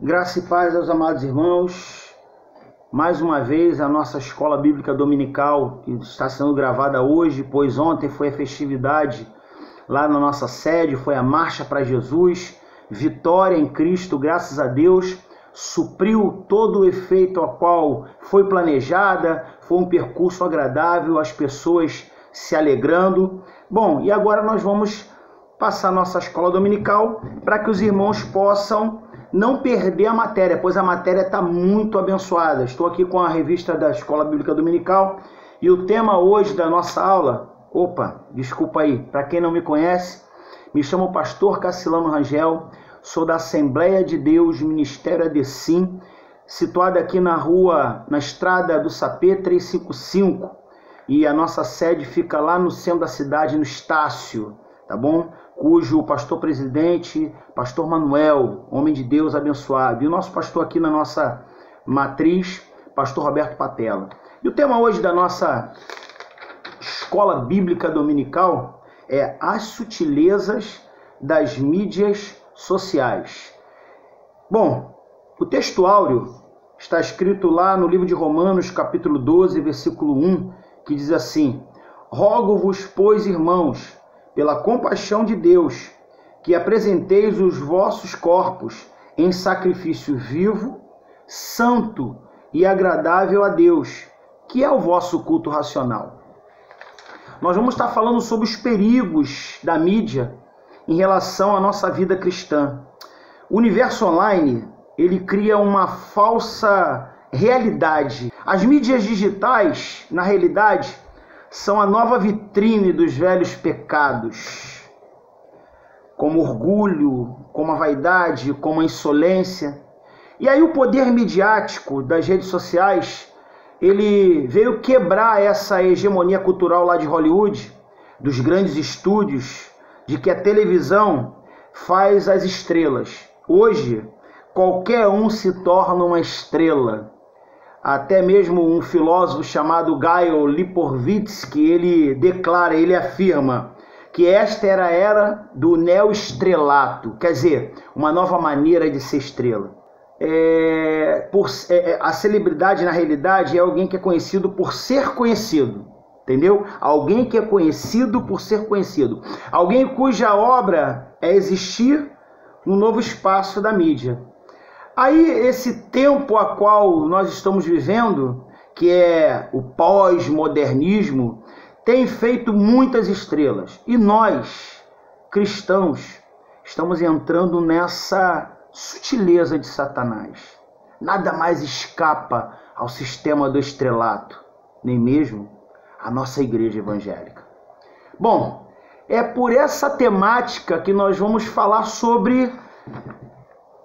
Graça e paz aos amados irmãos. Mais uma vez a nossa escola bíblica dominical, que está sendo gravada hoje, pois ontem foi a festividade lá na nossa sede, foi a Marcha para Jesus, vitória em Cristo, graças a Deus, supriu todo o efeito a qual foi planejada, foi um percurso agradável, as pessoas se alegrando. Bom, e agora nós vamos passar nossa escola dominical para que os irmãos possam não perder a matéria, pois a matéria está muito abençoada. Estou aqui com a revista da Escola Bíblica Dominical e o tema hoje da nossa aula, desculpa aí, para quem não me conhece, me chamo Pastor Cacilano Rangel, sou da Assembleia de Deus, Ministério Adecim, situada aqui na estrada do Sapê 355, e a nossa sede fica lá no centro da cidade, no Estácio, tá bom? Cujo pastor presidente, pastor Manuel, homem de Deus abençoado, e o nosso pastor aqui na nossa matriz, pastor Roberto Patella. E o tema hoje da nossa escola bíblica dominical é as sutilezas das mídias sociais. Bom, o texto áureo está escrito lá no livro de Romanos, capítulo 12, versículo 1, que diz assim: rogo-vos, pois, irmãos, pela compaixão de Deus, que apresenteis os vossos corpos em sacrifício vivo, santo e agradável a Deus, que é o vosso culto racional. Nós vamos estar falando sobre os perigos da mídia em relação à nossa vida cristã. O universo online, ele cria uma falsa realidade. As mídias digitais, na realidade, são a nova vitrine dos velhos pecados, como orgulho, como a vaidade, como a insolência. E aí o poder midiático das redes sociais, ele veio quebrar essa hegemonia cultural lá de Hollywood, dos grandes estúdios, de que a televisão faz as estrelas. Hoje, qualquer um se torna uma estrela. Até mesmo um filósofo chamado Gaio Lipovitsky, ele afirma que esta era a era do neoestrelato, quer dizer, uma nova maneira de ser estrela. A celebridade, na realidade, é alguém que é conhecido por ser conhecido, entendeu? Alguém que é conhecido por ser conhecido. Alguém cuja obra é existir no novo espaço da mídia. Aí esse tempo a qual nós estamos vivendo, que é o pós-modernismo, tem feito muitas estrelas. E nós, cristãos, estamos entrando nessa sutileza de Satanás. Nada mais escapa ao sistema do estrelato, nem mesmo a nossa igreja evangélica. Bom, é por essa temática que nós vamos falar sobre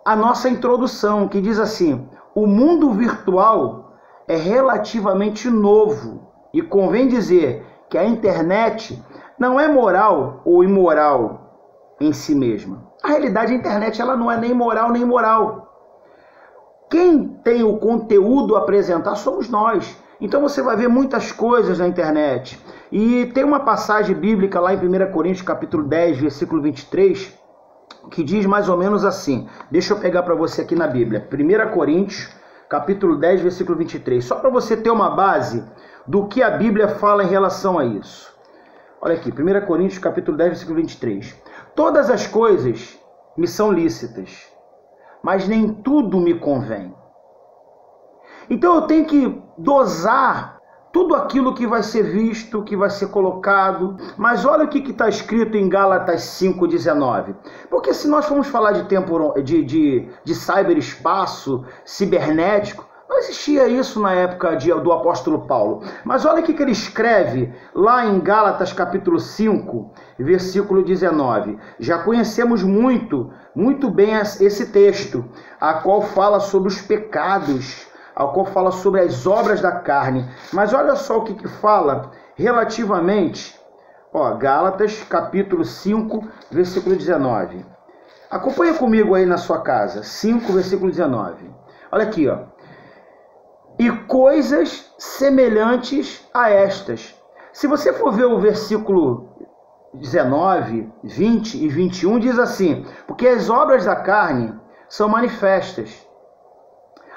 a nossa introdução, que diz assim: o mundo virtual é relativamente novo e convém dizer que a internet não é moral ou imoral em si mesma. Na realidade, a internet ela não é nem moral nem imoral. Quem tem o conteúdo a apresentar somos nós. Então você vai ver muitas coisas na internet. E tem uma passagem bíblica lá em 1 Coríntios capítulo 10, versículo 23, que diz mais ou menos assim. Deixa eu pegar para você aqui na Bíblia. 1 Coríntios, capítulo 10, versículo 23. Só para você ter uma base do que a Bíblia fala em relação a isso. Olha aqui, 1 Coríntios, capítulo 10, versículo 23. Todas as coisas me são lícitas, mas nem tudo me convém. Então eu tenho que dosar tudo aquilo que vai ser visto, que vai ser colocado. Mas olha o que está escrito em Gálatas 5,19. Porque se nós formos falar de cyberespaço, cibernético, não existia isso na época do apóstolo Paulo. Mas olha o que ele escreve lá em Gálatas capítulo 5, versículo 19. Já conhecemos muito bem esse texto, a qual fala sobre os pecados, ao qual fala sobre as obras da carne. Mas olha só o que fala relativamente, Gálatas capítulo 5, versículo 19. Acompanha comigo aí na sua casa, 5, versículo 19. Olha aqui, e coisas semelhantes a estas. Se você for ver o versículo 19, 20 e 21, diz assim: porque as obras da carne são manifestas,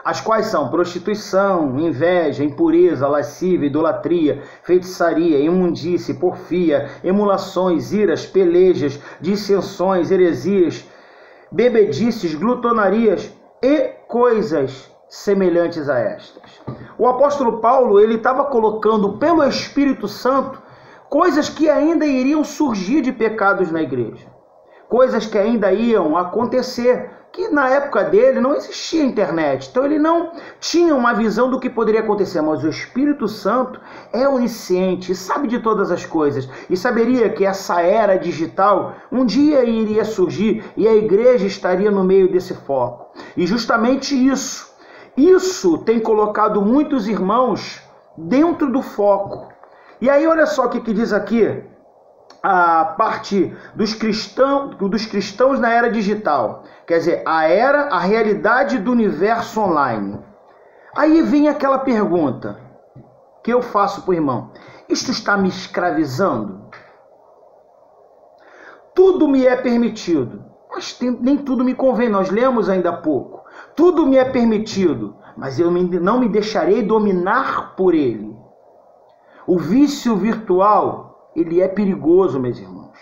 as quais são prostituição, inveja, impureza, lascívia, idolatria, feitiçaria, imundície, porfia, emulações, iras, pelejas, dissensões, heresias, bebedices, glutonarias e coisas semelhantes a estas. O apóstolo Paulo, ele estava colocando pelo Espírito Santo coisas que ainda iriam surgir de pecados na igreja, coisas que ainda iam acontecer, que na época dele não existia internet, então ele não tinha uma visão do que poderia acontecer, mas o Espírito Santo é onisciente, sabe de todas as coisas, e saberia que essa era digital um dia iria surgir e a igreja estaria no meio desse foco. E justamente isso tem colocado muitos irmãos dentro do foco. E aí olha só o que diz aqui, a parte dos cristãos na era digital, quer dizer, a realidade do universo online. Aí vem aquela pergunta que eu faço para o irmão: isto está me escravizando? Tudo me é permitido, mas nem tudo me convém. Nós lemos ainda há pouco. Tudo me é permitido, mas eu não me deixarei dominar por ele. O vício virtual, ele é perigoso, meus irmãos.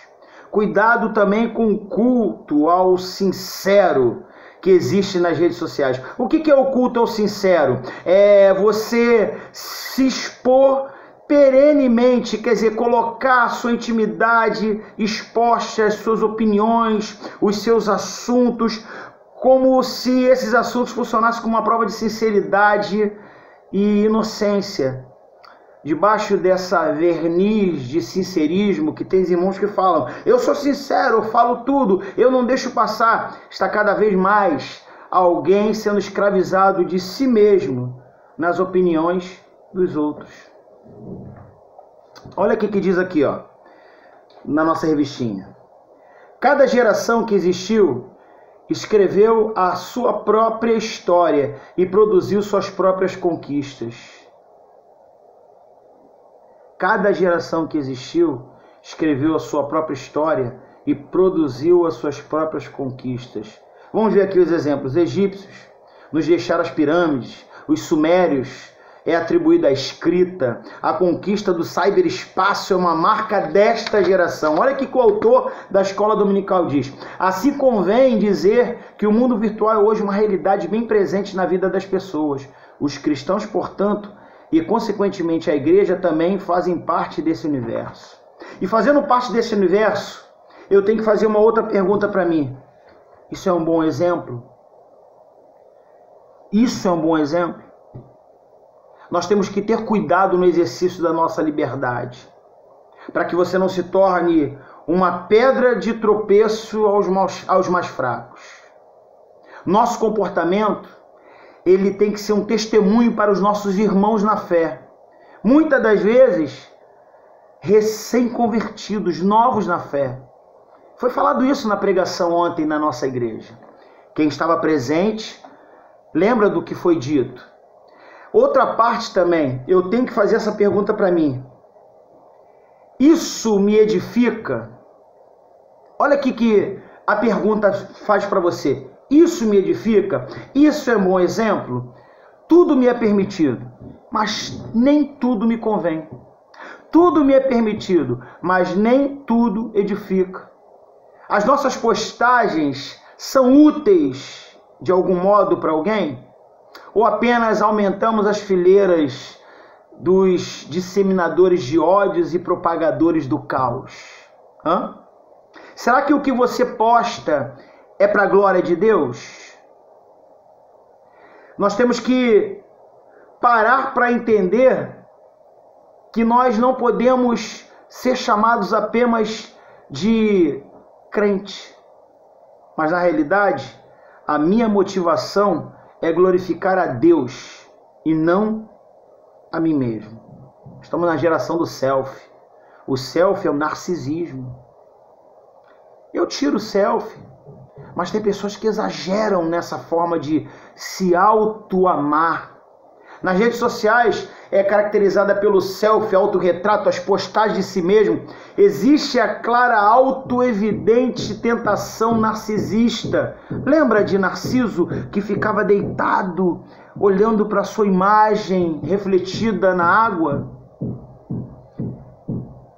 Cuidado também com o culto ao sincero que existe nas redes sociais. O que é o culto ao sincero? É você se expor perenemente, quer dizer, colocar a sua intimidade exposta, as suas opiniões, os seus assuntos, como se esses assuntos funcionassem como uma prova de sinceridade e inocência. Debaixo dessa verniz de sincerismo que tem irmãos que falam: eu sou sincero, eu falo tudo, eu não deixo passar. Está cada vez mais alguém sendo escravizado de si mesmo nas opiniões dos outros. Olha o que diz aqui, ó, na nossa revistinha. Cada geração que existiu escreveu a sua própria história e produziu suas próprias conquistas. Cada geração que existiu escreveu a sua própria história e produziu as suas próprias conquistas. Vamos ver aqui os exemplos. Os egípcios nos deixaram as pirâmides, os sumérios é atribuída a escrita, a conquista do cyberespaço é uma marca desta geração. Olha o que o autor da escola dominical diz: assim convém dizer que o mundo virtual é hoje uma realidade bem presente na vida das pessoas. Os cristãos, portanto, e consequentemente a igreja também fazem parte desse universo. E fazendo parte desse universo, eu tenho que fazer uma outra pergunta para mim. Isso é um bom exemplo? Isso é um bom exemplo? Nós temos que ter cuidado no exercício da nossa liberdade, para que você não se torne uma pedra de tropeço aos mais fracos. Nosso comportamento, ele tem que ser um testemunho para os nossos irmãos na fé. Muitas das vezes, recém-convertidos, novos na fé. Foi falado isso na pregação ontem na nossa igreja. Quem estava presente, lembra do que foi dito. Outra parte também, eu tenho que fazer essa pergunta para mim. Isso me edifica? Olha aqui que a pergunta faz para você. Isso me edifica? Isso é um bom exemplo? Tudo me é permitido, mas nem tudo me convém. Tudo me é permitido, mas nem tudo edifica. As nossas postagens são úteis de algum modo para alguém? Ou apenas aumentamos as fileiras dos disseminadores de ódios e propagadores do caos? Será que o que você posta é para a glória de Deus? Nós temos que parar para entender que nós não podemos ser chamados apenas de crente. Mas na realidade, a minha motivação é glorificar a Deus e não a mim mesmo. Estamos na geração do selfie. O selfie é o narcisismo. Eu tiro o selfie, mas tem pessoas que exageram nessa forma de se auto-amar. nas redes sociais é caracterizada pelo selfie, autorretrato, as postagens de si mesmo. Existe a clara, autoevidente tentação narcisista. Lembra de Narciso, que ficava deitado, olhando para sua imagem refletida na água?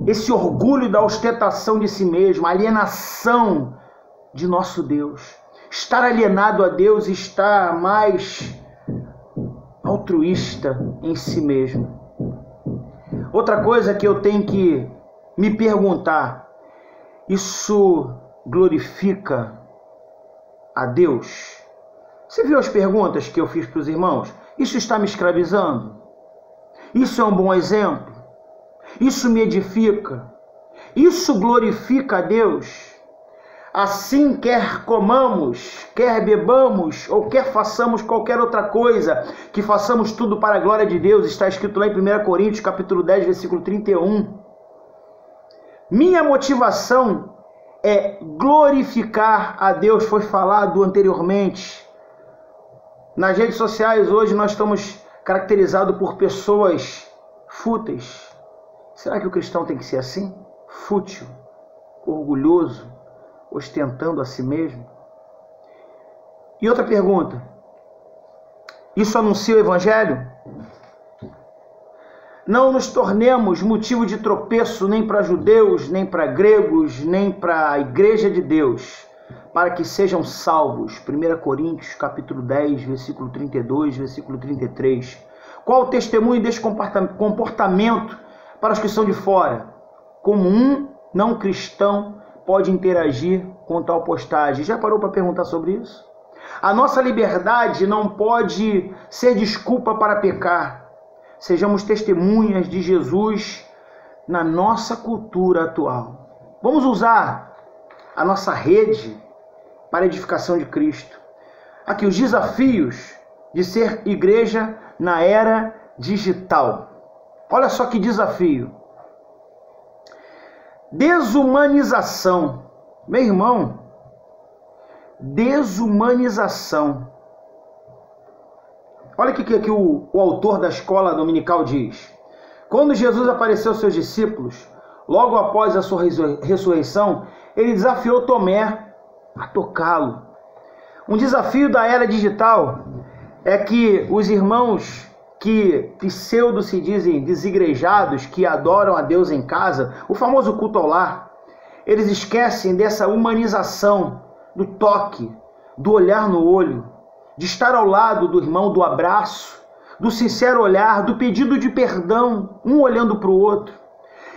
Esse orgulho da ostentação de si mesmo, a alienação de nosso Deus. Estar alienado a Deus está mais altruísta em si mesmo. Outra coisa que eu tenho que me perguntar: isso glorifica a Deus? Você viu as perguntas que eu fiz para os irmãos? Isso está me escravizando? Isso é um bom exemplo? Isso me edifica? Isso glorifica a Deus? Assim, quer comamos, quer bebamos, ou quer façamos qualquer outra coisa, que façamos tudo para a glória de Deus. Está escrito lá em 1 Coríntios, capítulo 10, versículo 31. Minha motivação é glorificar a Deus, foi falado anteriormente. Nas redes sociais hoje nós estamos caracterizados por pessoas fúteis. Será que o cristão tem que ser assim? Fútil, orgulhoso, ostentando a si mesmo? E outra pergunta: isso anuncia o Evangelho? Não nos tornemos motivo de tropeço nem para judeus, nem para gregos, nem para a igreja de Deus, para que sejam salvos. 1 Coríntios, capítulo 10, versículo 32, versículo 33. Qual o testemunho desse comportamento para os que são de fora? Como um não cristão pode interagir com tal postagem? Já parou para perguntar sobre isso? A nossa liberdade não pode ser desculpa para pecar. Sejamos testemunhas de Jesus na nossa cultura atual. Vamos usar a nossa rede para a edificação de Cristo. Aqui os desafios de ser igreja na era digital. Olha só que desafio. Desumanização. Meu irmão, desumanização. Olha o que o autor da escola dominical diz. Quando Jesus apareceu aos seus discípulos, logo após a sua ressurreição, ele desafiou Tomé a tocá-lo. Um desafio da era digital é que os irmãos que pseudo se dizem desigrejados, que adoram a Deus em casa, o famoso culto ao lar, eles esquecem dessa humanização, do toque, do olhar no olho, de estar ao lado do irmão, do abraço, do sincero olhar, do pedido de perdão, um olhando para o outro.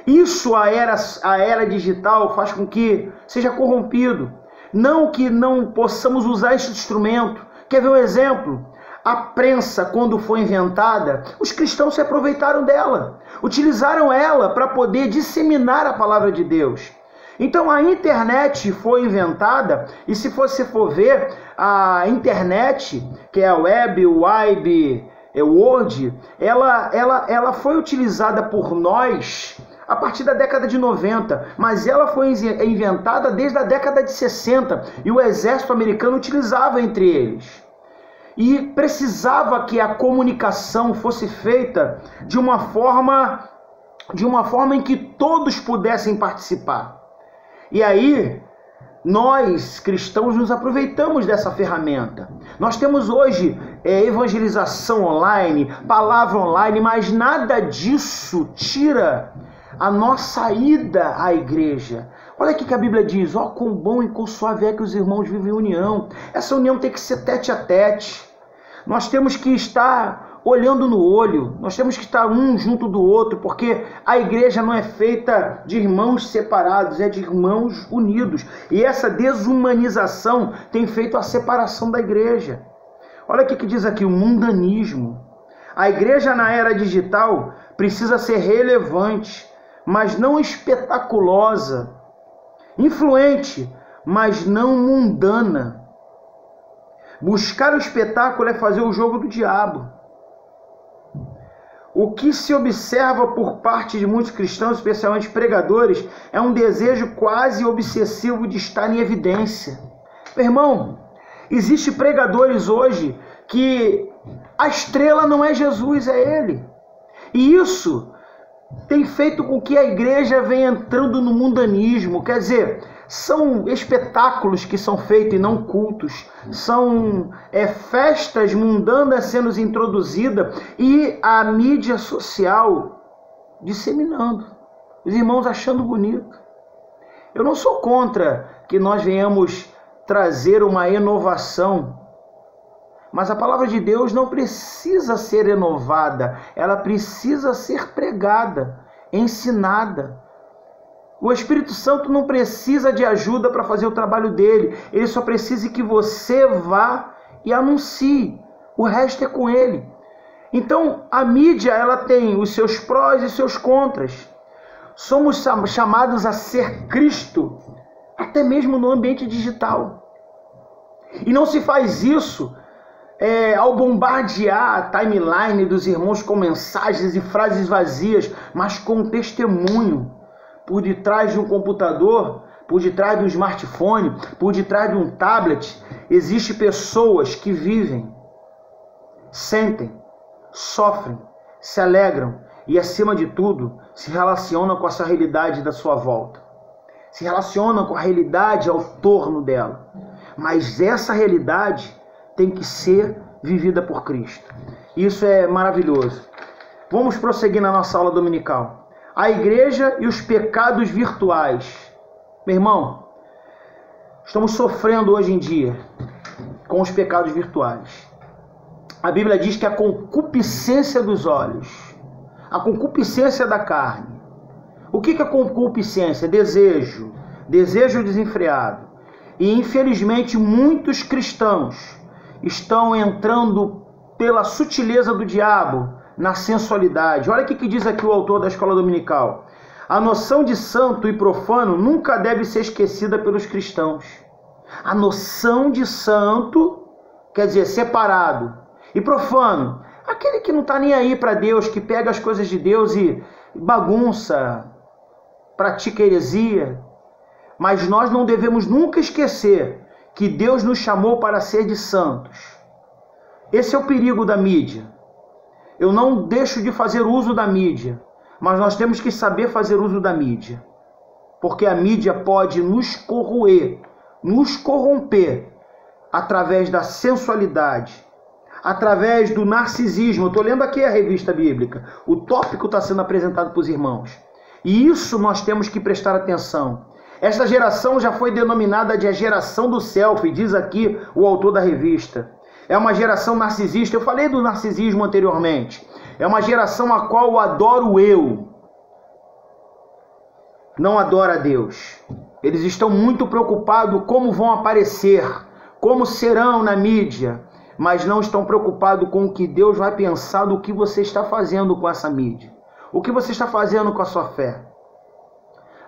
Isso a era digital faz com que seja corrompido. Não que não possamos usar esse instrumento. Quer ver um exemplo? A prensa, quando foi inventada, os cristãos se aproveitaram dela, utilizaram ela para poder disseminar a palavra de Deus. Então a internet foi inventada, e se você for ver, a internet, que é a web, o Word, ela foi utilizada por nós a partir da década de 90, mas ela foi inventada desde a década de 60, e o exército americano utilizava entre eles. E precisava que a comunicação fosse feita de uma forma em que todos pudessem participar. E aí, nós cristãos nos aproveitamos dessa ferramenta. Nós temos hoje evangelização online, palavra online, mas nada disso tira a nossa ida à igreja. Olha aqui que a Bíblia diz: ó, quão bom e quão suave é que os irmãos vivem em união. Essa união tem que ser tete a tete. Nós temos que estar olhando no olho, nós temos que estar um junto do outro, porque a igreja não é feita de irmãos separados, é de irmãos unidos. E essa desumanização tem feito a separação da igreja. Olha o que diz aqui, o mundanismo. A igreja na era digital precisa ser relevante, mas não espetaculosa, influente, mas não mundana. Buscar o espetáculo é fazer o jogo do diabo. O que se observa por parte de muitos cristãos, especialmente pregadores, é um desejo quase obsessivo de estar em evidência. Meu irmão, existem pregadores hoje que a estrela não é Jesus, é Ele. E isso tem feito com que a igreja venha entrando no mundanismo. Quer dizer, são espetáculos que são feitos e não cultos. São festas mundanas sendo introduzidas e a mídia social disseminando. Os irmãos achando bonito. Eu não sou contra que nós venhamos trazer uma inovação, mas a palavra de Deus não precisa ser renovada, ela precisa ser pregada, ensinada. O Espírito Santo não precisa de ajuda para fazer o trabalho dele, ele só precisa que você vá e anuncie, o resto é com ele. Então a mídia, ela tem os seus prós e seus contras. Somos chamados a ser Cristo, até mesmo no ambiente digital. E não se faz isso ao bombardear a timeline dos irmãos com mensagens e frases vazias, mas com testemunho. Por detrás de um computador, por detrás de um smartphone, por detrás de um tablet, existem pessoas que vivem, sentem, sofrem, se alegram e, acima de tudo, se relacionam com essa realidade da sua volta. Se relacionam com a realidade ao torno dela. Mas essa realidade tem que ser vivida por Cristo. Isso é maravilhoso. Vamos prosseguir na nossa aula dominical. A igreja e os pecados virtuais. Meu irmão, estamos sofrendo hoje em dia com os pecados virtuais. A Bíblia diz que a concupiscência dos olhos, a concupiscência da carne. O que é concupiscência? Desejo desenfreado. E infelizmente muitos cristãos estão entrando pela sutileza do diabo na sensualidade. Olha o que diz aqui o autor da Escola Dominical. A noção de santo e profano nunca deve ser esquecida pelos cristãos. A noção de santo, quer dizer, separado, e profano, aquele que não está nem aí para Deus, que pega as coisas de Deus e bagunça, pratica heresia. Mas nós não devemos nunca esquecer que Deus nos chamou para ser de santos. Esse é o perigo da mídia. Eu não deixo de fazer uso da mídia, mas nós temos que saber fazer uso da mídia. Porque a mídia pode nos corroer, nos corromper através da sensualidade, através do narcisismo. Eu estou lendo aqui a revista bíblica. O tópico está sendo apresentado para os irmãos. E isso nós temos que prestar atenção. Esta geração já foi denominada de a geração do selfie, diz aqui o autor da revista. É uma geração narcisista. Eu falei do narcisismo anteriormente. É uma geração a qual adoro eu. Não adora a Deus. Eles estão muito preocupados como vão aparecer, como serão na mídia, mas não estão preocupados com o que Deus vai pensar do que você está fazendo com essa mídia. O que você está fazendo com a sua fé.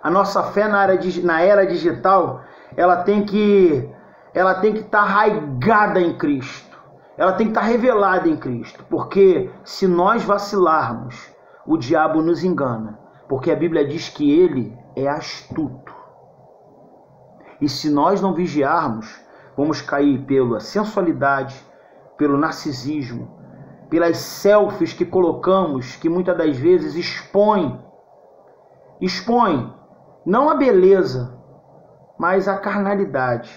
A nossa fé na era digital, ela tem que estar arraigada em Cristo. Ela tem que estar revelada em Cristo. Porque se nós vacilarmos, o diabo nos engana. Porque a Bíblia diz que ele é astuto. E se nós não vigiarmos, vamos cair pela sensualidade, pelo narcisismo, pelas selfies que colocamos, que muitas das vezes expõem não a beleza, mas a carnalidade.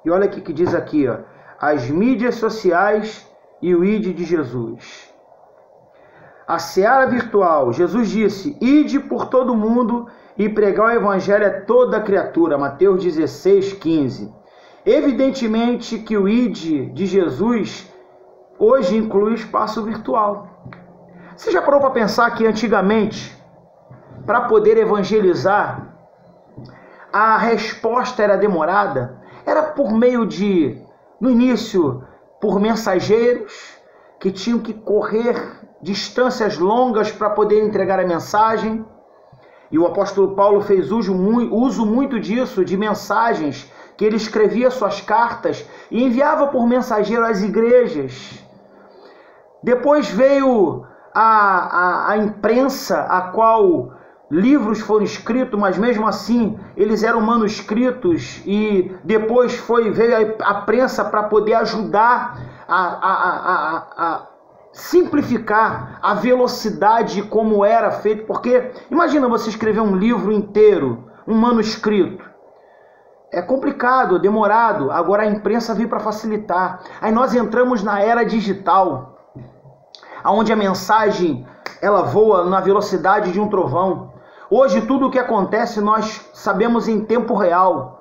E olha o que diz aqui, ó, as mídias sociais e o ide de Jesus. A seara virtual, Jesus disse, ide por todo mundo e pregar o evangelho a toda criatura, Mateus 16:15. Evidentemente que o ide de Jesus hoje inclui o espaço virtual. Você já parou para pensar que antigamente, para poder evangelizar, a resposta era demorada? Era por meio de, no início, por mensageiros que tinham que correr distâncias longas para poder entregar a mensagem. E o apóstolo Paulo fez uso muito disso, de mensagens que ele escrevia suas cartas e enviava por mensageiro às igrejas. Depois veio a imprensa, a qual livros foram escritos, mas mesmo assim eles eram manuscritos e depois veio a prensa para poder ajudar a simplificar a velocidade como era feito, porque imagina você escrever um livro inteiro, um manuscrito. É complicado, demorado. Agora a imprensa veio para facilitar. Aí nós entramos na era digital, onde a mensagem ela voa na velocidade de um trovão. Hoje tudo o que acontece nós sabemos em tempo real.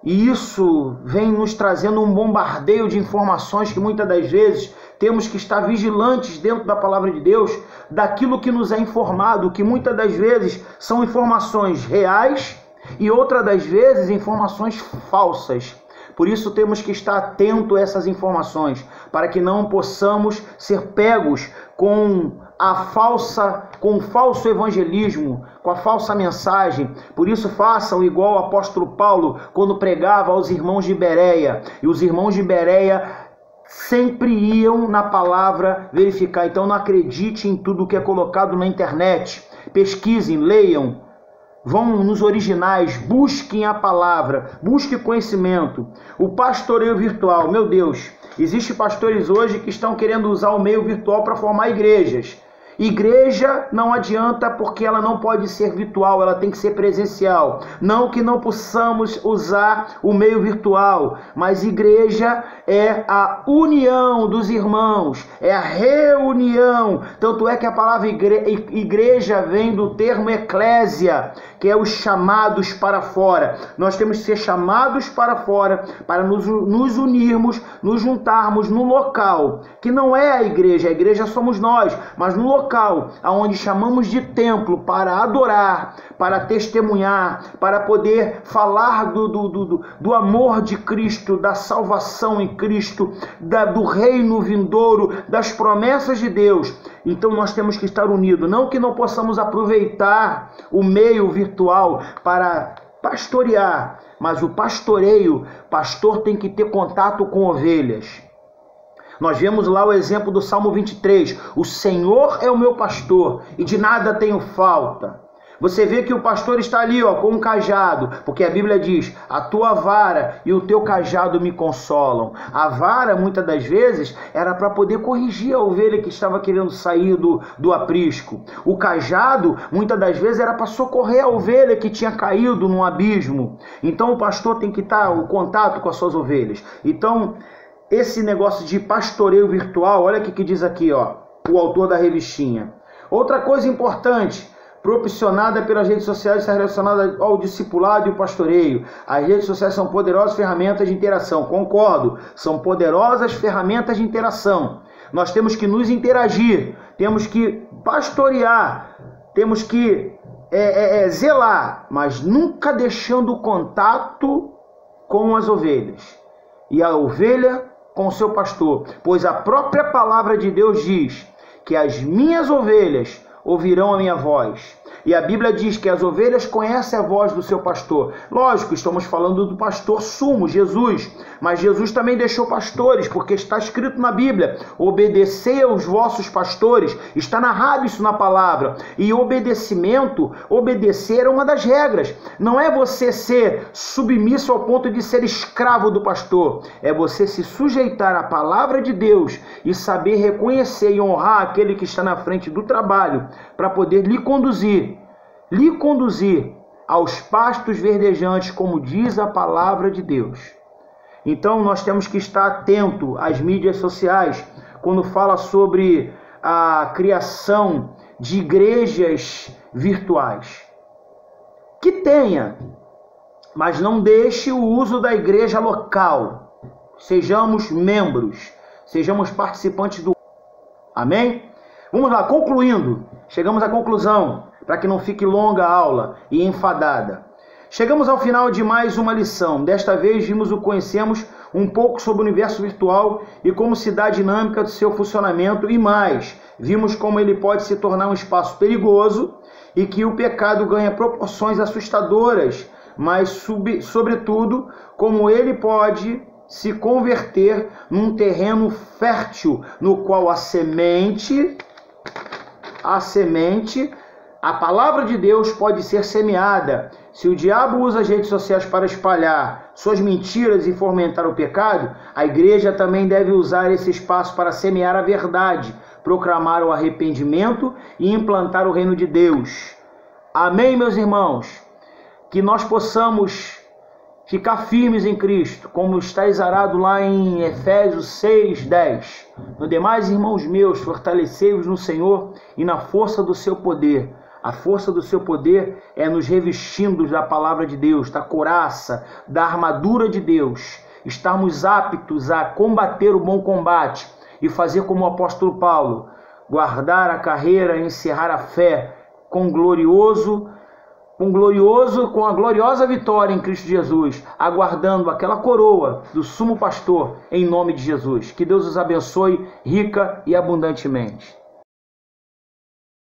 E isso vem nos trazendo um bombardeio de informações que muitas das vezes temos que estar vigilantes dentro da palavra de Deus, daquilo que nos é informado, que muitas das vezes são informações reais e outras das vezes informações falsas. Por isso temos que estar atento a essas informações, para que não possamos ser pegos com o falso evangelismo, com a falsa mensagem. Por isso façam igual o apóstolo Paulo quando pregava aos irmãos de Bereia. E os irmãos de Bereia sempre iam na palavra verificar. Então não acredite em tudo que é colocado na internet. Pesquisem, leiam. Vão nos originais, busquem a palavra, busquem conhecimento. O pastoreio virtual, meu Deus, existem pastores hoje que estão querendo usar o meio virtual para formar igrejas. Igreja não adianta porque ela não pode ser virtual, ela tem que ser presencial. Não que não possamos usar o meio virtual, mas igreja é a união dos irmãos, é a reunião. Tanto é que a palavra igreja vem do termo eclésia, que é os chamados para fora. Nós temos que ser chamados para fora para nos unirmos, nos juntarmos no local, que não é a igreja somos nós, mas no local onde chamamos de templo para adorar, para testemunhar, para poder falar do amor de Cristo, da salvação em Cristo, do reino vindouro, das promessas de Deus. Então nós temos que estar unidos, não que não possamos aproveitar o meio virtual para pastorear, mas o pastor tem que ter contato com ovelhas. Nós vemos lá o exemplo do Salmo 23. O Senhor é o meu pastor e de nada tenho falta. Você vê que o pastor está ali com um cajado, porque a Bíblia diz, a tua vara e o teu cajado me consolam. A vara, muitas das vezes, era para poder corrigir a ovelha que estava querendo sair do aprisco. O cajado, muitas das vezes, era para socorrer a ovelha que tinha caído num abismo. Então o pastor tem que estar em contato com as suas ovelhas. Então, esse negócio de pastoreio virtual, olha o que diz aqui, o autor da revistinha. Outra coisa importante, propiciada pelas redes sociais, está relacionada ao discipulado e o pastoreio. As redes sociais são poderosas ferramentas de interação. Concordo, são poderosas ferramentas de interação. Nós temos que nos interagir, temos que pastorear, temos que zelar, mas nunca deixando contato com as ovelhas. E a ovelha com o seu pastor, pois a própria palavra de Deus diz que as minhas ovelhas ouvirão a minha voz. E a Bíblia diz que as ovelhas conhecem a voz do seu pastor. Lógico, estamos falando do pastor sumo, Jesus. Mas Jesus também deixou pastores, porque está escrito na Bíblia, obedecei aos vossos pastores. Está narrado isso na palavra. E obedecer é uma das regras. Não é você ser submisso ao ponto de ser escravo do pastor. É você se sujeitar à palavra de Deus e saber reconhecer e honrar aquele que está na frente do trabalho para poder lhe conduzir aos pastos verdejantes, como diz a palavra de Deus. Então nós temos que estar atento às mídias sociais, quando fala sobre a criação de igrejas virtuais. Que tenha, mas não deixe o uso da igreja local. Sejamos membros, sejamos participantes do... Amém? Vamos lá, concluindo. Chegamos à conclusão, para que não fique longa a aula e enfadada. Chegamos ao final de mais uma lição. Desta vez conhecemos um pouco sobre o universo virtual e como se dá a dinâmica do seu funcionamento e mais. Vimos como ele pode se tornar um espaço perigoso e que o pecado ganha proporções assustadoras, mas sobretudo como ele pode se converter num terreno fértil no qual a semente A palavra de Deus pode ser semeada. Se o diabo usa as redes sociais para espalhar suas mentiras e fomentar o pecado, a igreja também deve usar esse espaço para semear a verdade, proclamar o arrependimento e implantar o reino de Deus. Amém, meus irmãos? Que nós possamos ficar firmes em Cristo, como está exarado lá em Efésios 6:10. No demais, irmãos meus, fortalecei-vos no Senhor e na força do seu poder. A força do seu poder é nos revestindo da palavra de Deus, da couraça, da armadura de Deus. Estarmos aptos a combater o bom combate e fazer como o apóstolo Paulo, guardar a carreira, encerrar a fé com a gloriosa vitória em Cristo Jesus, aguardando aquela coroa do sumo pastor em nome de Jesus. Que Deus os abençoe rica e abundantemente.